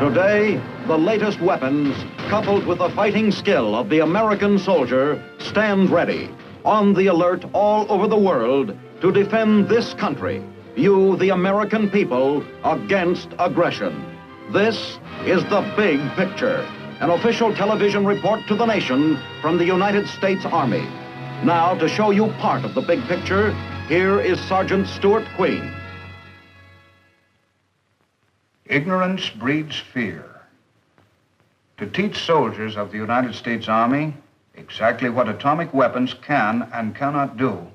Today, the latest weapons, coupled with the fighting skill of the American soldier, stand ready, on the alert all over the world to defend this country, you, the American people, against aggression. This is The Big Picture, an official television report to the nation from the United States Army. Now, to show you part of the big picture, here is Sergeant Stuart Queen. Ignorance breeds fear. To teach soldiers of the United States Army exactly what atomic weapons can and cannot do,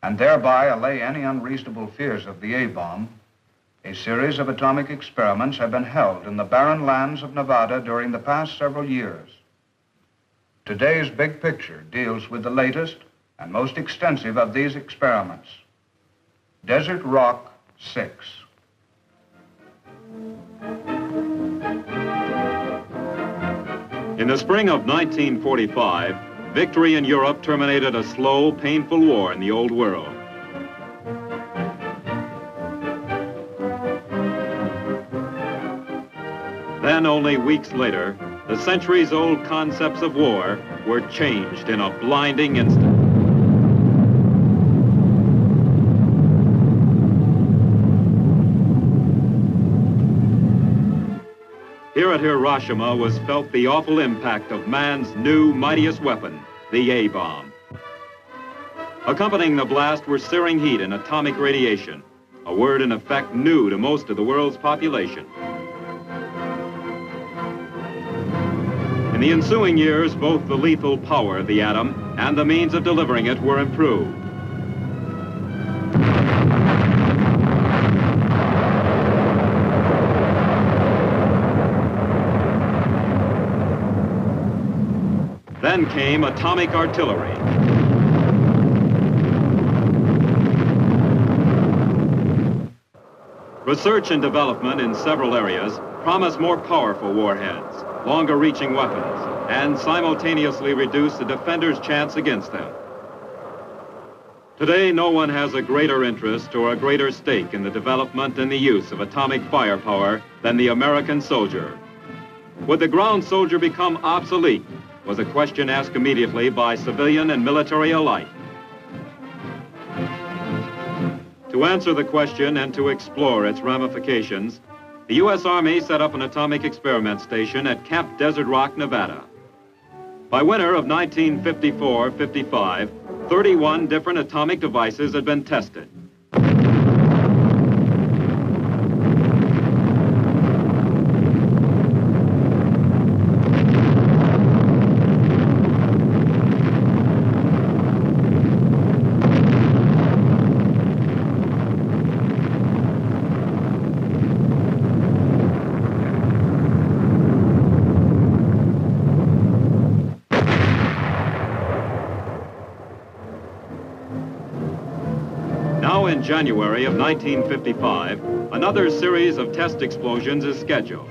and thereby allay any unreasonable fears of the A-bomb, a series of atomic experiments have been held in the barren lands of Nevada during the past several years. Today's big picture deals with the latest and most extensive of these experiments, Desert Rock 6. In the spring of 1945, victory in Europe terminated a slow, painful war in the old world. Then, only weeks later, the centuries-old concepts of war were changed in a blinding instant. Here at Hiroshima was felt the awful impact of man's new, mightiest weapon, the A-bomb. Accompanying the blast were searing heat and atomic radiation, a word in effect new to most of the world's population. In the ensuing years, both the lethal power of the atom and the means of delivering it were improved. Then came atomic artillery. Research and development in several areas promise more powerful warheads, longer-reaching weapons, and simultaneously reduce the defender's chance against them. Today, no one has a greater interest or a greater stake in the development and the use of atomic firepower than the American soldier. Would the ground soldier become obsolete? Was a question asked immediately by civilian and military alike. To answer the question and to explore its ramifications, the U.S. Army set up an atomic experiment station at Camp Desert Rock, Nevada. By winter of 1954-55, 31 different atomic devices had been tested. Now in January of 1955, another series of test explosions is scheduled.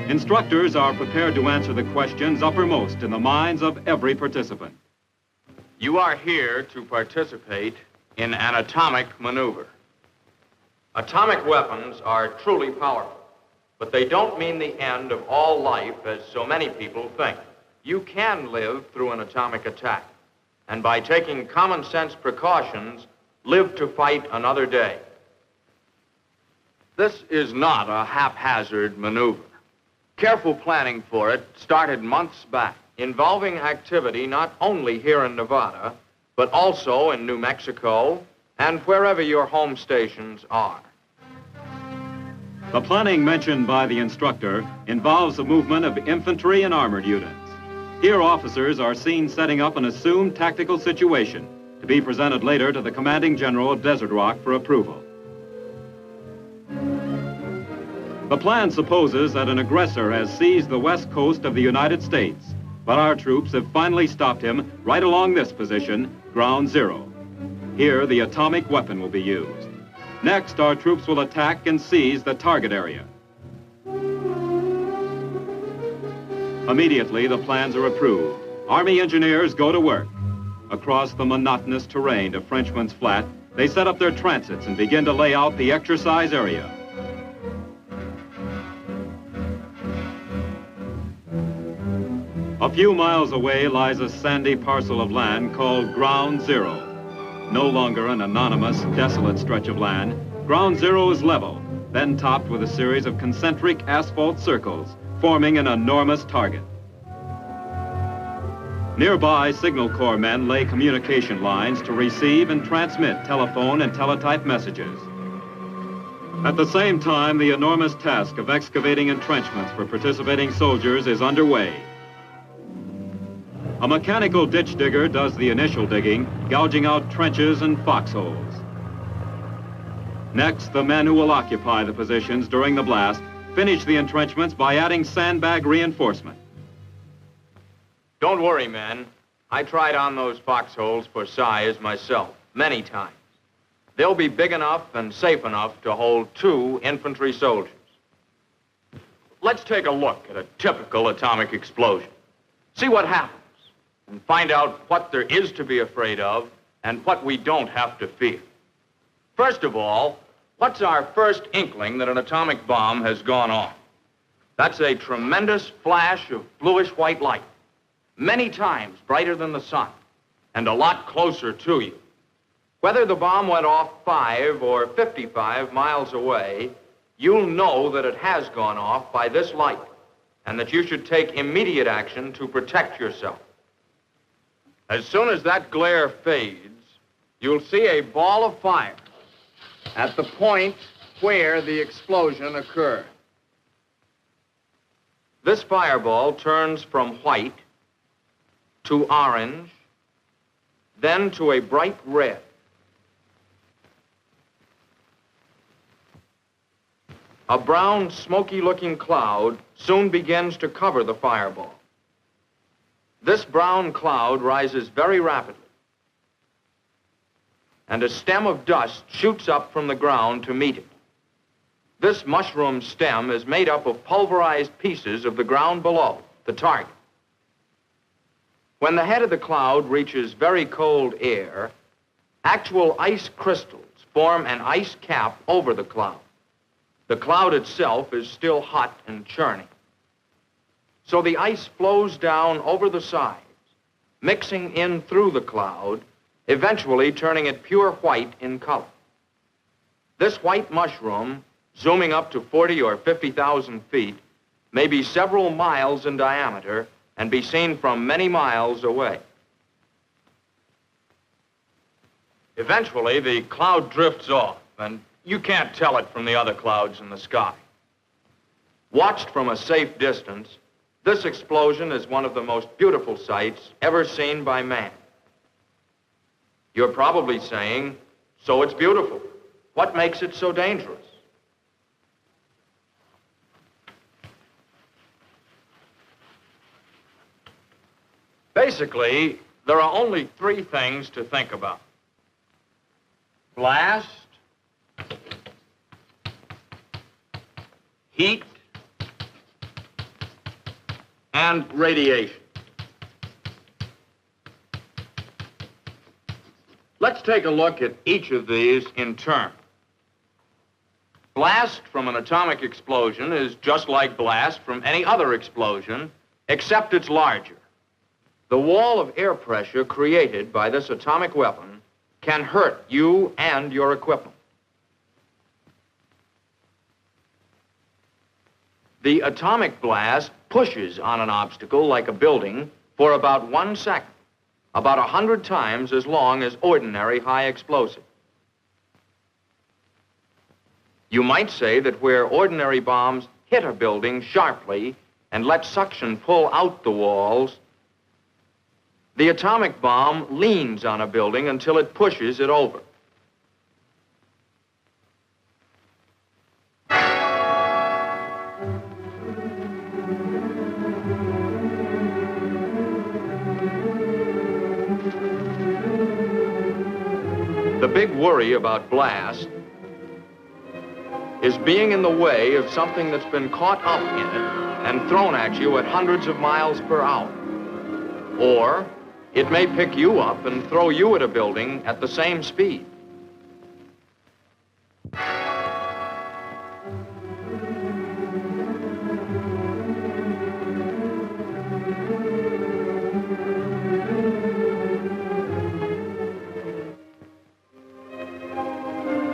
Instructors are prepared to answer the questions uppermost in the minds of every participant. You are here to participate in an atomic maneuver. Atomic weapons are truly powerful, but they don't mean the end of all life as so many people think. You can live through an atomic attack, and by taking common sense precautions, live to fight another day. This is not a haphazard maneuver. Careful planning for it started months back, involving activity not only here in Nevada, but also in New Mexico and wherever your home stations are. The planning mentioned by the instructor involves the movement of infantry and armored units. Here, officers are seen setting up an assumed tactical situation to be presented later to the commanding general of Desert Rock for approval. The plan supposes that an aggressor has seized the west coast of the United States, but our troops have finally stopped him right along this position, ground zero. Here, the atomic weapon will be used. Next, our troops will attack and seize the target area. Immediately, the plans are approved. Army engineers go to work. Across the monotonous terrain of Frenchman's Flat, they set up their transits and begin to lay out the exercise area. A few miles away lies a sandy parcel of land called Ground Zero. No longer an anonymous, desolate stretch of land, Ground Zero is level, then topped with a series of concentric asphalt circles, forming an enormous target. Nearby, Signal Corps men lay communication lines to receive and transmit telephone and teletype messages. At the same time, the enormous task of excavating entrenchments for participating soldiers is underway. A mechanical ditch digger does the initial digging, gouging out trenches and foxholes. Next, the men who will occupy the positions during the blast finish the entrenchments by adding sandbag reinforcement. Don't worry, men. I tried on those foxholes for size myself, many times. They'll be big enough and safe enough to hold 2 infantry soldiers. Let's take a look at a typical atomic explosion. See what happens, and find out what there is to be afraid of and what we don't have to fear. First of all, what's our first inkling that an atomic bomb has gone off? That's a tremendous flash of bluish-white light, many times brighter than the sun, and a lot closer to you. Whether the bomb went off 5 or 55 miles away, you'll know that it has gone off by this light, and that you should take immediate action to protect yourself. As soon as that glare fades, you'll see a ball of fire at the point where the explosion occurred. This fireball turns from white to orange, then to a bright red. A brown, smoky-looking cloud soon begins to cover the fireball. This brown cloud rises very rapidly, and a stem of dust shoots up from the ground to meet it. This mushroom stem is made up of pulverized pieces of the ground below, the target. When the head of the cloud reaches very cold air, actual ice crystals form an ice cap over the cloud. The cloud itself is still hot and churning. So the ice flows down over the sides, mixing in through the cloud, eventually turning it pure white in color. This white mushroom, zooming up to 40 or 50,000 feet, may be several miles in diameter and be seen from many miles away. Eventually, the cloud drifts off, and you can't tell it from the other clouds in the sky. Watched from a safe distance, this explosion is one of the most beautiful sights ever seen by man. You're probably saying, so it's beautiful. What makes it so dangerous? Basically, there are only 3 things to think about: blast, heat, and radiation. Let's take a look at each of these in turn. Blast from an atomic explosion is just like blast from any other explosion, except it's larger. The wall of air pressure created by this atomic weapon can hurt you and your equipment. The atomic blast pushes on an obstacle like a building for about 1 second, about 100 times as long as ordinary high explosive. You might say that where ordinary bombs hit a building sharply and let suction pull out the walls, the atomic bomb leans on a building until it pushes it over. The big worry about blast is being in the way of something that's been caught up in it and thrown at you at hundreds of miles per hour. Or it may pick you up and throw you at a building at the same speed.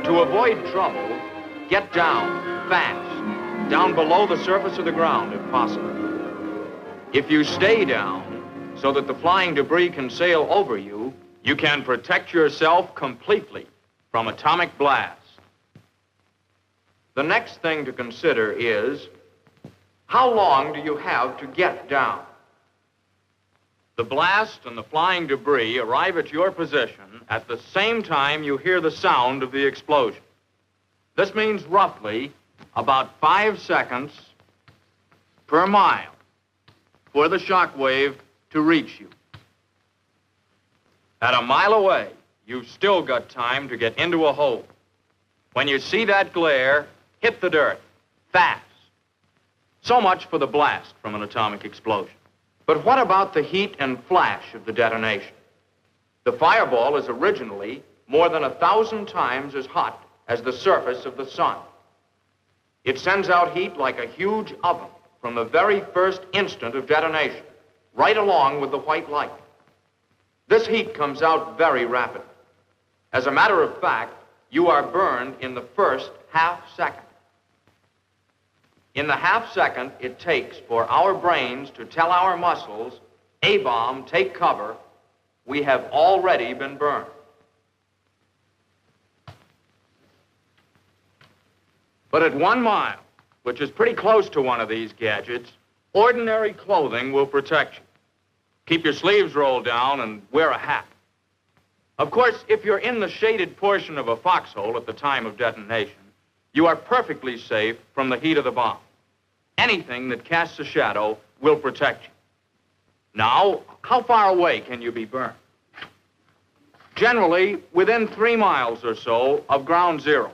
To avoid trouble, get down fast, down below the surface of the ground if possible. If you stay down so that the flying debris can sail over you, you can protect yourself completely from atomic blast. The next thing to consider is, how long do you have to get down? The blast and the flying debris arrive at your position at the same time you hear the sound of the explosion. This means roughly about 5 seconds per mile for the shock wave to reach you. At a mile away, you've still got time to get into a hole. When you see that glare, hit the dirt, fast. So much for the blast from an atomic explosion. But what about the heat and flash of the detonation? The fireball is originally more than 1,000 times as hot as the surface of the sun. It sends out heat like a huge oven from the very first instant of detonation, right along with the white light. This heat comes out very rapidly. As a matter of fact, you are burned in the first half second. In the half second it takes for our brains to tell our muscles, A-bomb, take cover, we have already been burned. But at 1 mile, which is pretty close to one of these gadgets, ordinary clothing will protect you. Keep your sleeves rolled down and wear a hat. Of course, if you're in the shaded portion of a foxhole at the time of detonation, you are perfectly safe from the heat of the bomb. Anything that casts a shadow will protect you. Now, how far away can you be burned? Generally, within 3 miles or so of ground zero.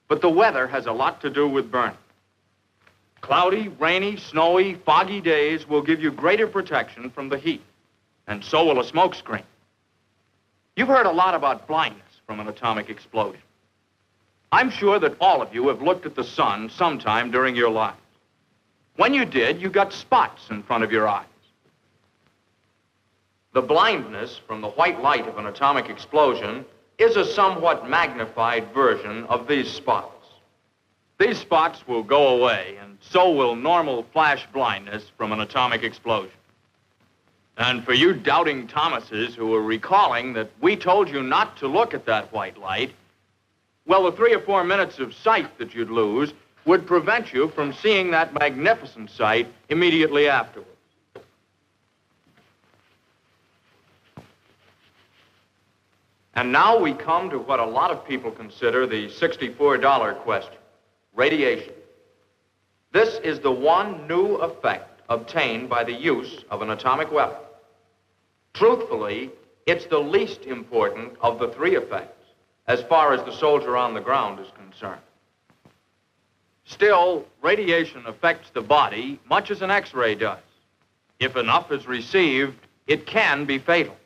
But the weather has a lot to do with burning. Cloudy, rainy, snowy, foggy days will give you greater protection from the heat, and so will a smoke screen. You've heard a lot about blindness from an atomic explosion. I'm sure that all of you have looked at the sun sometime during your lives. When you did, you got spots in front of your eyes. The blindness from the white light of an atomic explosion is a somewhat magnified version of these spots. These spots will go away, and so will normal flash blindness from an atomic explosion. And for you doubting Thomases who are recalling that we told you not to look at that white light, well, the 3 or 4 minutes of sight that you'd lose would prevent you from seeing that magnificent sight immediately afterwards. And now we come to what a lot of people consider the $64 question, radiation. This is the one new effect obtained by the use of an atomic weapon. Truthfully, it's the least important of the 3 effects, as far as the soldier on the ground is concerned. Still, radiation affects the body much as an X-ray does. If enough is received, it can be fatal.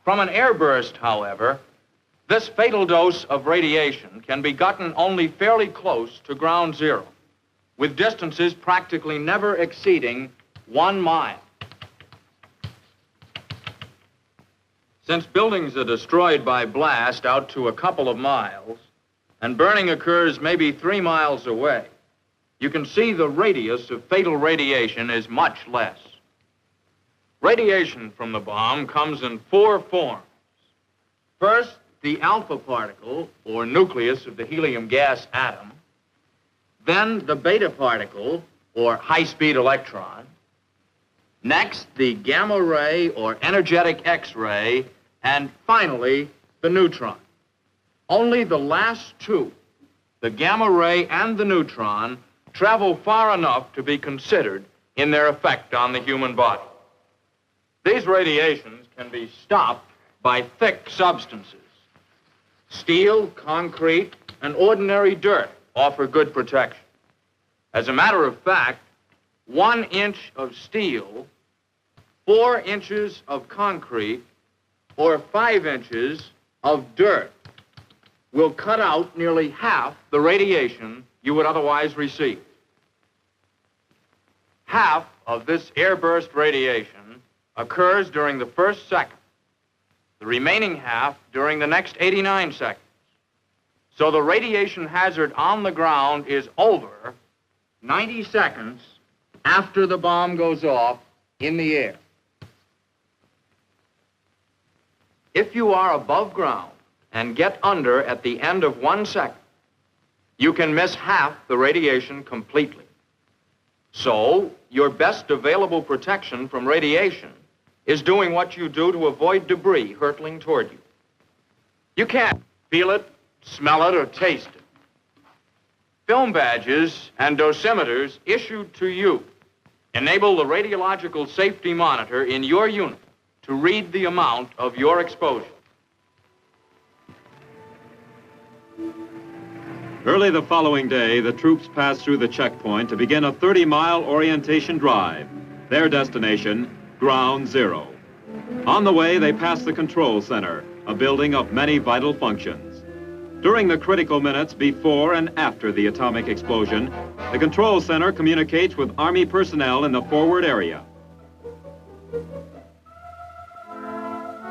From an airburst, however, this fatal dose of radiation can be gotten only fairly close to ground zero, with distances practically never exceeding 1 mile. Since buildings are destroyed by blast out to a couple of miles, and burning occurs maybe 3 miles away, you can see the radius of fatal radiation is much less. Radiation from the bomb comes in 4 forms. First, the alpha particle, or nucleus of the helium gas atom. Then the beta particle, or high-speed electron. Next, the gamma ray, or energetic X-ray. And finally, the neutron. Only the last 2, the gamma ray and the neutron, travel far enough to be considered in their effect on the human body. These radiations can be stopped by thick substances. Steel, concrete, and ordinary dirt offer good protection. As a matter of fact, 1 inch of steel, 4 inches of concrete, or 5 inches of dirt will cut out nearly half the radiation you would otherwise receive. Half of this airburst radiation occurs during the first second, the remaining half during the next 89 seconds. So the radiation hazard on the ground is over 90 seconds after the bomb goes off in the air. If you are above ground and get under at the end of 1 second, you can miss half the radiation completely. So, your best available protection from radiation is doing what you do to avoid debris hurtling toward you. You can't feel it, smell it, or taste it. Film badges and dosimeters issued to you enable the radiological safety monitor in your unit to read the amount of your exposure. Early the following day, the troops passed through the checkpoint to begin a 30-mile orientation drive. Their destination, Ground Zero. On the way, they passed the control center, a building of many vital functions. During the critical minutes before and after the atomic explosion, the control center communicates with Army personnel in the forward area.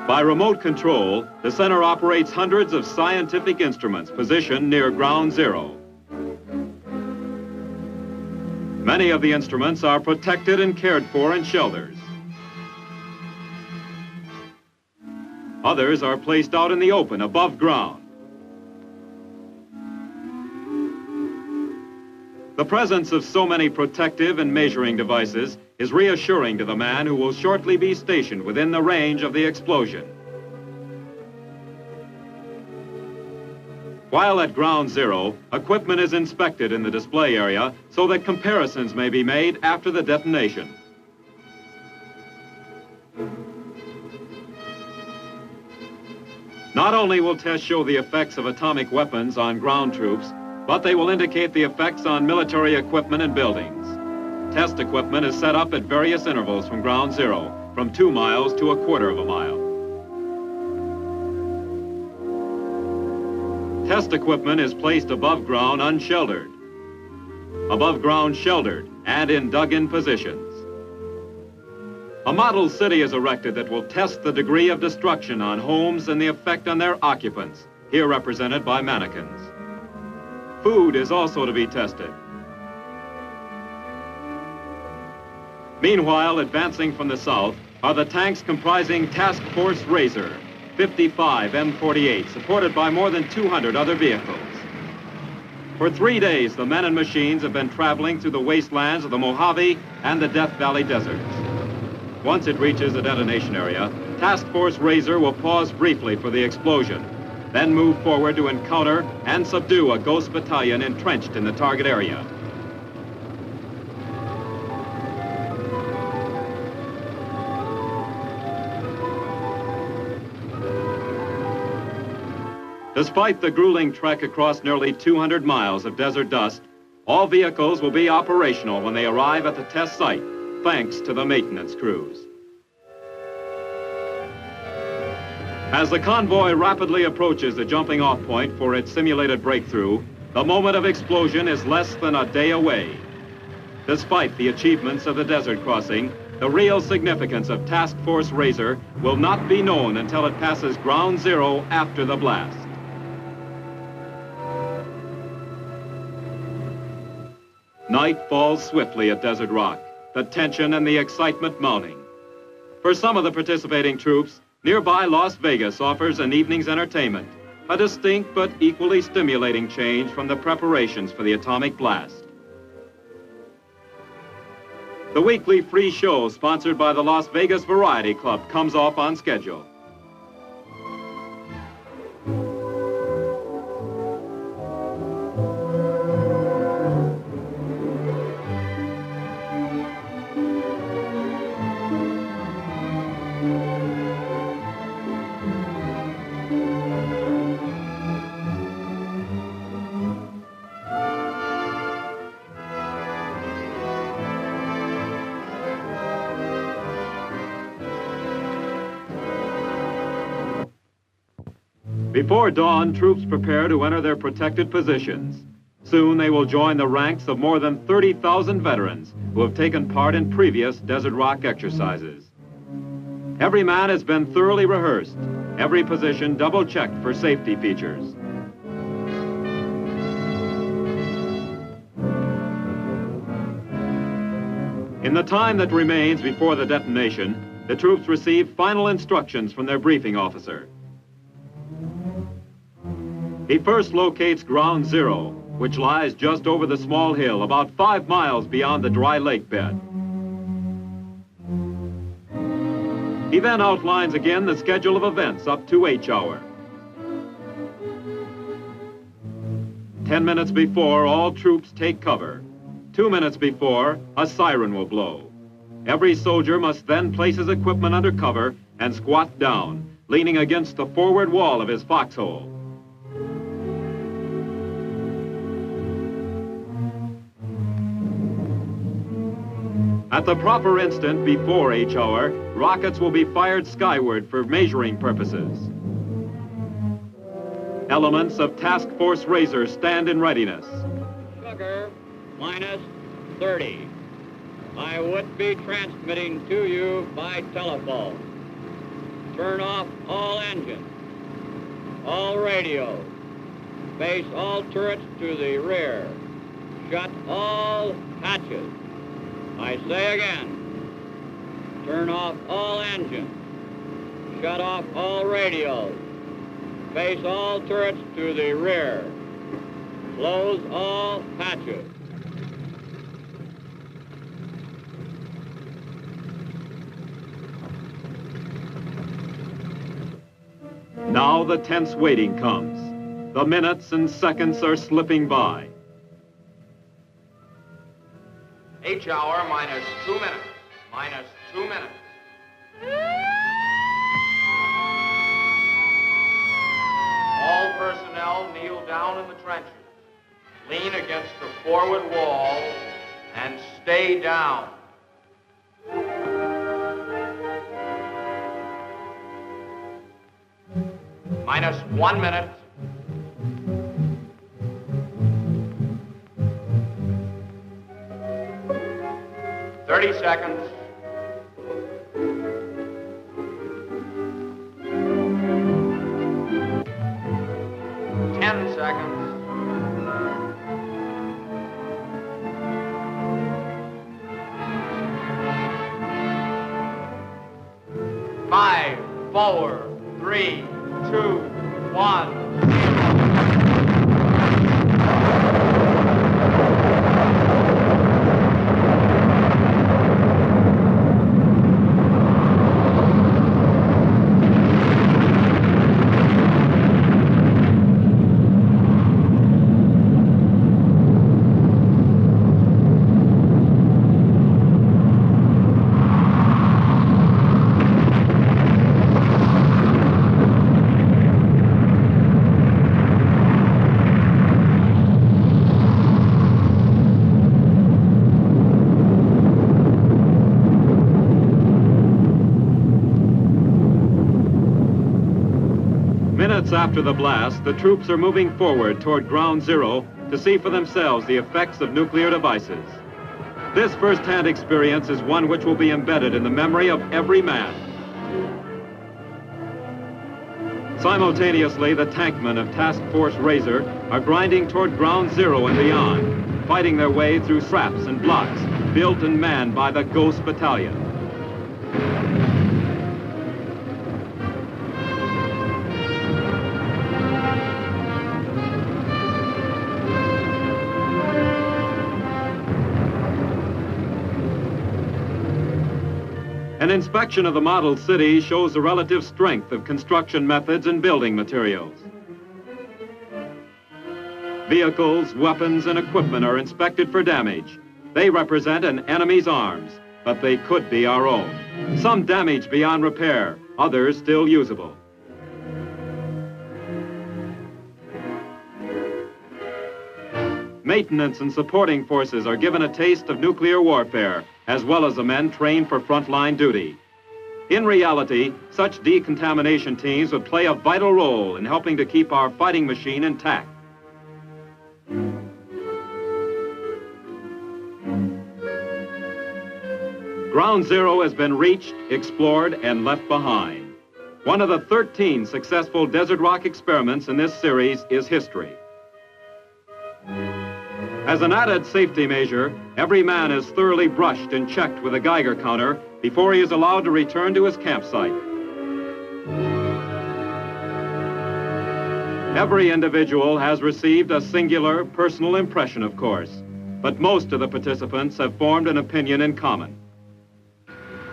By remote control, the center operates hundreds of scientific instruments positioned near Ground Zero. Many of the instruments are protected and cared for in shelters. Others are placed out in the open above ground. The presence of so many protective and measuring devices is reassuring to the man who will shortly be stationed within the range of the explosion. While at Ground Zero, equipment is inspected in the display area so that comparisons may be made after the detonation. Not only will tests show the effects of atomic weapons on ground troops, but they will indicate the effects on military equipment and buildings. Test equipment is set up at various intervals from Ground Zero, from 2 miles to 1/4 of a mile. Test equipment is placed above ground unsheltered, above ground sheltered, and in dug-in positions. A model city is erected that will test the degree of destruction on homes and the effect on their occupants, here represented by mannequins. Food is also to be tested. Meanwhile, advancing from the south are the tanks comprising Task Force Razor, 55 M48, supported by more than 200 other vehicles. For 3 days, the men and machines have been traveling through the wastelands of the Mojave and the Death Valley deserts. Once it reaches a detonation area, Task Force Razor will pause briefly for the explosion, then move forward to encounter and subdue a ghost battalion entrenched in the target area. Despite the grueling trek across nearly 200 miles of desert dust, all vehicles will be operational when they arrive at the test site, thanks to the maintenance crews. As the convoy rapidly approaches the jumping-off point for its simulated breakthrough, the moment of explosion is less than a day away. Despite the achievements of the desert crossing, the real significance of Task Force Razor will not be known until it passes Ground Zero after the blast. Night falls swiftly at Desert Rock, the tension and the excitement mounting. For some of the participating troops, nearby Las Vegas offers an evening's entertainment, a distinct but equally stimulating change from the preparations for the atomic blast. The weekly free show sponsored by the Las Vegas Variety Club comes off on schedule. Before dawn, troops prepare to enter their protected positions. Soon they will join the ranks of more than 30,000 veterans who have taken part in previous Desert Rock exercises. Every man has been thoroughly rehearsed, every position double-checked for safety features. In the time that remains before the detonation, the troops receive final instructions from their briefing officer. He first locates Ground Zero, which lies just over the small hill about 5 miles beyond the dry lake bed. He then outlines again the schedule of events up to H hour. 10 minutes before, all troops take cover. 2 minutes before, a siren will blow. Every soldier must then place his equipment under cover and squat down, leaning against the forward wall of his foxhole. At the proper instant before H hour, rockets will be fired skyward for measuring purposes. Elements of Task Force Razor stand in readiness. Sugar, minus 30. I would be transmitting to you by telephone. Turn off all engines, all radios. Face all turrets to the rear. Shut all hatches. I say again, turn off all engines, shut off all radios, face all turrets to the rear, close all hatches. Now the tense waiting comes. The minutes and seconds are slipping by. H hour minus 2 minutes. Minus 2 minutes. All personnel kneel down in the trenches. Lean against the forward wall and stay down. Minus 1 minute. Thirty seconds. 10 seconds. 5, 4, 3, 2, 1. Minutes after the blast, the troops are moving forward toward Ground Zero to see for themselves the effects of nuclear devices. This first-hand experience is one which will be embedded in the memory of every man. Simultaneously, the tankmen of Task Force Razor are grinding toward Ground Zero and beyond, fighting their way through traps and blocks built and manned by the Ghost Battalion. An inspection of the model city shows the relative strength of construction methods and building materials. Vehicles, weapons, and equipment are inspected for damage. They represent an enemy's arms, but they could be our own. Some damaged beyond repair, others still usable. Maintenance and supporting forces are given a taste of nuclear warfare, as well as the men trained for frontline duty. In reality, such decontamination teams would play a vital role in helping to keep our fighting machine intact. Ground Zero has been reached, explored, and left behind. One of the 13 successful Desert Rock experiments in this series is history. As an added safety measure, every man is thoroughly brushed and checked with a Geiger counter before he is allowed to return to his campsite. Every individual has received a singular personal impression, of course, but most of the participants have formed an opinion in common.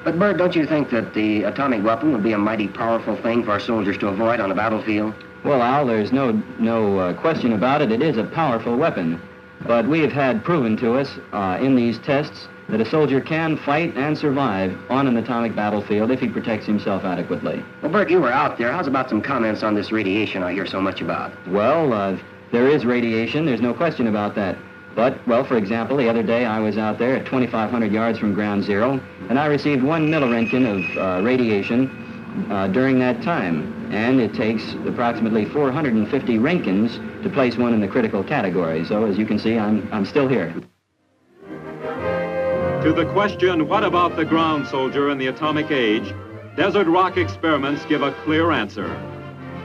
But, Bert, don't you think that the atomic weapon would be a mighty powerful thing for our soldiers to avoid on the battlefield? Well, Al, there's no question about it. It is a powerful weapon. But we have had proven to us in these tests that a soldier can fight and survive on an atomic battlefield if he protects himself adequately. Well, Bert, you were out there. How's about some comments on this radiation I hear so much about? Well, there is radiation. There's no question about that. But, well, for example, the other day I was out there at 2,500 yards from ground zero, and I received 1 milliroentgen of radiation during that time. And it takes approximately 450 Roentgens to place one in the critical category. So, as you can see, I'm still here. To the question, what about the ground soldier in the atomic age, Desert Rock experiments give a clear answer.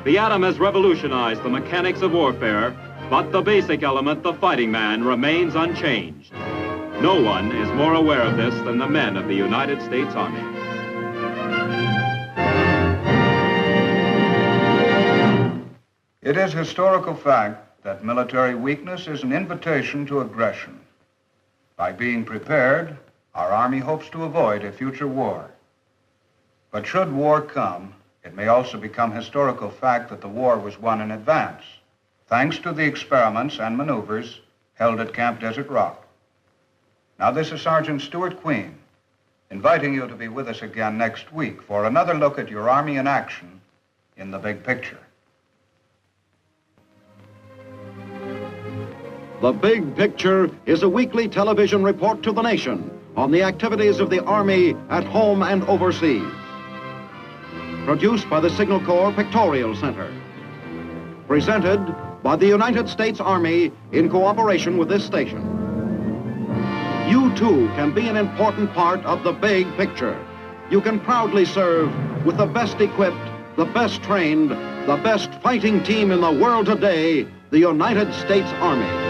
The atom has revolutionized the mechanics of warfare, but the basic element, the fighting man, remains unchanged. No one is more aware of this than the men of the United States Army. It is historical fact that military weakness is an invitation to aggression. By being prepared, our Army hopes to avoid a future war. But should war come, it may also become historical fact that the war was won in advance, thanks to the experiments and maneuvers held at Camp Desert Rock. Now, this is Sergeant Stuart Queen, inviting you to be with us again next week for another look at your Army in action in the big picture. The Big Picture is a weekly television report to the nation on the activities of the Army at home and overseas. Produced by the Signal Corps Pictorial Center. Presented by the United States Army in cooperation with this station. You too can be an important part of the Big Picture. You can proudly serve with the best equipped, the best trained, the best fighting team in the world today, the United States Army.